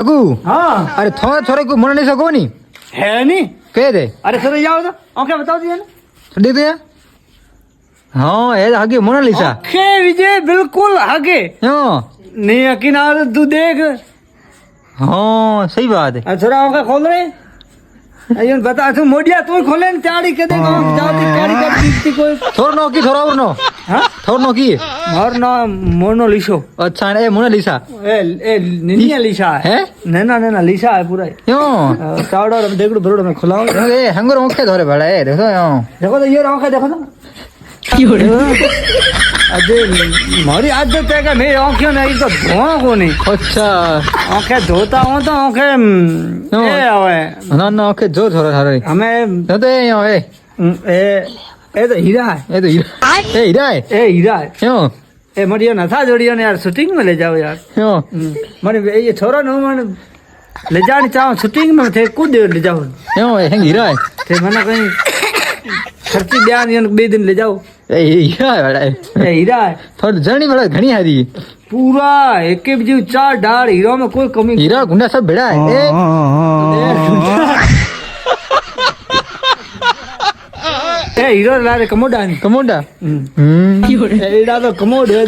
अगू हाँ अरे थोड़ा थोड़ा को मन नहीं सको नहीं है नहीं कह दे अरे सर जाओ तो ओके बताओ दिया ना दे दे हाँ ये आगे मोनालिसा ओके विजय बिल्कुल आगे हाँ नहीं यकीन आ रहा तू देख हाँ सही बात है थोड़ा ओके खोल रहे अयो बता तू मोडिया तू खोले न ताड़ी के देखो जाओ ती ताड़ी कर दीती कोई थोड़ा नो की थोड़ा और नो हाँ थोड़ा नो की और ना मोनालिसा अच्छा ए मोनालिसा ए निनिया लिसा है नैना लिसा है पूरा क्यों चावड़ा और देख लो बरोड़ में खुलाओ ए हंगर ओके धरे बड़ा है देखो यहाँ देखो तो ये आंखें देखो तो अरे मारी आदत है कि मेरी आंखें नहीं तो धोआ को नहीं अच्छा आंखें धोता हूँ तो आंखें ये आवे ना ना ओके जो थोड़ा थोड़ा हमें तो दे यहाँ ए तो हीरा है ये तो हीरा है ए हीरा है क्यों ए मरियो ना था जोड़ियो ने यार शूटिंग में ले जाओ यार क्यों मैंने ये छोरा ना मैंने ले जाने चाहूँ शूटिंग में थे कूद ले जाओ क्यों ये हीरा है थे मैंने कहीं खर्ची बयान बे दिन ले जाओ ए हीरा है बड़ा है ए हीरा है थोड़ा जर्नी बड़ा घनी हारी पूरा एक के बीजू चार डार हीरो में कोई कमी हीरा गुंडा सब बेड़ा है ए हीरो ला रे कमोडा कमोडा एडा तो कमोड है